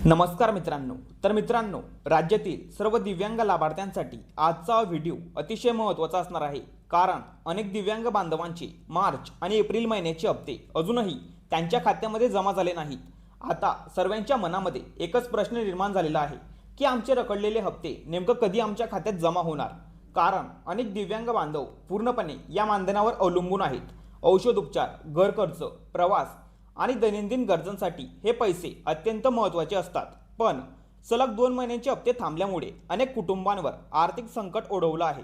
नमस्कार मित्रांनो, राज्यातील सर्व दिव्यांग लाभार्थ्यांसाठी आजचा व्हिडिओ अतिशय महत्त्वाचा असणार आहे। कारण अनेक दिव्यांग बांधवांचे मार्च आणि एप्रिल महिन्याचे हप्ते अजूनही त्यांच्या खात्यामध्ये जमा झाले नाहीत। आता सर्वांच्या मनामध्ये एकच प्रश्न निर्माण झालेला आहे की आमचे रखडलेले हप्ते नेमकं कधी आमच्या खात्यात जमा होणार। कारण अनेक दिव्यांग बांधव पूर्णपणे या मानधनावर अवलंबून आहेत। औषध उपचार, घर खर्च, प्रवास आणि दैनंदिन गरजांसाठी हे पैसे अत्यंत महत्त्वाचे असतात। पण सलग 2 महिन्यांचे हप्ते थांबल्यामुळे अनेक कुटुंबांवर आर्थिक संकट ओढवलं आहे।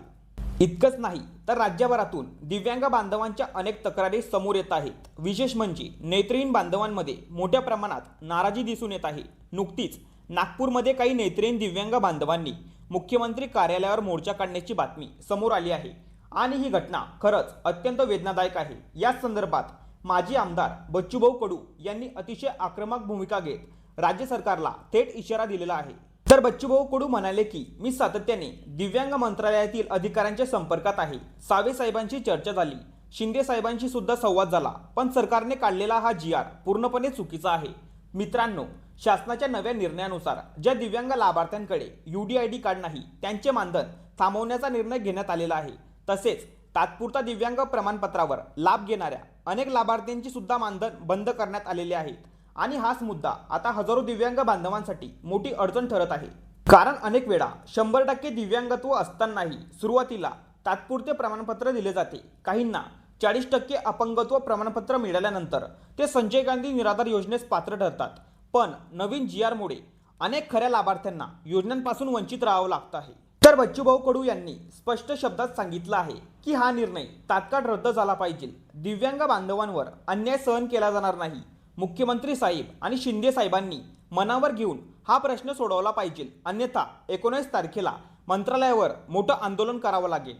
इतकंच नाही तर राज्यभरातून दिव्यांग बांधवांच्या अनेक तक्रारी समोर येत आहेत। विशेष म्हणजे नेत्रहीन बांधवांमध्ये मोठ्या प्रमाणात नाराजी दिसून येत आहे। नुकतीच नागपूरमध्ये काही नेत्रहीन दिव्यांग बांधवांनी मुख्यमंत्री कार्यालयावर मोर्चा काढण्याची बातमी समोर आली आहे आणि ही घटना खरंच अत्यंत वेदनादायक आहे। या संदर्भात माजी आमदार बच्चूभाऊ कडू यांनी अतिशय आक्रमक भूमिका घेत राज्य सरकारला थेट इशारा दिलेला आहे। तर बच्चूभाऊ कडू म्हणाले की मी सातत्याने दिव्यांग मंत्रालयातील अधिकाऱ्यांच्या संपर्कात आहे। सावे साहेबांची चर्चा झाली, शिंदे साहेबांशी सुद्धा संवाद झाला, पण सरकारने काढलेला हा GR पूर्णपणे चुकीचा आहे। मित्रांनो, शासनाच्या नव्या निर्णयानुसार ज्या दिव्यांग लाभार्थ्यांकडे UDID कार्ड नाही त्यांचे मानधन थांबवण्याचा निर्णय घेण्यात आलेला आहे। तसेच तात्पुरता दिव्यांग प्रमाणपत्रावर लाभ घेणाऱ्या अनेक लाभार्थ्यांची सुद्धा मानधन बंद करण्यात आलेले आहेत आणि हाच मुद्दा आता हजारो दिव्यांग बांधवांसाठी मोठी अडचण ठरत आहे। कारण अनेक वेळा 100% दिव्यांगत्व असतानाही सुरुवातीला तात्पुरते प्रमाणपत्र दिले जाते। काहींना 40% अपंगत्व प्रमाणपत्र मिळाल्यानंतर ते संजय गांधी निराधार योजनेस पात्र ठरतात। पण नवीन GR मुळे अनेक खऱ्या लाभार्थ्यांना योजनांपासून वंचित राहावं लागतं आहे। तर बच्चूभाऊ कडू यांनी स्पष्ट शब्दात सांगितलं आहे की हा निर्णय तात्काळ रद्द झाला पाहिजे। दिव्यांग बांधवांवर अन्याय सहन केला जाणार नाही। मुख्यमंत्री साहेब आणि शिंदे साहेबांनी मनावर घेऊन हा प्रश्न सोडवला पाहिजे, अन्यथा 19 तारखेला मंत्रालयावर मोठं आंदोलन करावं लागेल।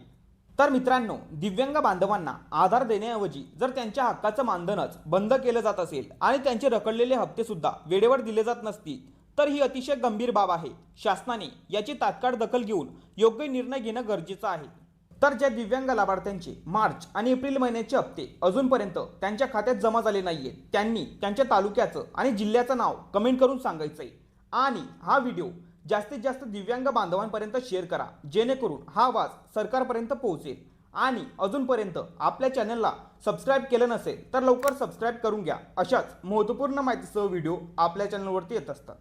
तर मित्रांनो, दिव्यांग बांधवांना आधार देण्याऐवजी जर त्यांच्या हक्काचं मानधनच बंद केलं जात असेल आणि त्यांचे रखडलेले हप्ते सुद्धा वेळेवर दिले जात नसतील तर ही अतिशय गंभीर बाब आहे। शासनाने याची तात्काळ दखल घेऊन योग्य निर्णय घेणं गरजेचं आहे। तर ज्या दिव्यांग लाभार्थ्यांचे मार्च आणि एप्रिल महिन्याचे हप्ते अजूनपर्यंत त्यांच्या खात्यात जमा झाले नाहीये त्यांनी त्यांच्या तालुक्याचं आणि जिल्ह्याचं नाव कमेंट करून सांगायचंय आणि हा व्हिडिओ जास्तीत जास्त दिव्यांग बांधवांपर्यंत शेअर करा, जेणेकरून हा आवाज सरकारपर्यंत पोहोचेल। आणि अजूनपर्यंत आपल्या चॅनलला सबस्क्राईब केलं नसेल तर लवकर सबस्क्राईब करून घ्या। अशाच महत्त्वपूर्ण माहितीसह व्हिडिओ आपल्या चॅनलवरती येत असतात।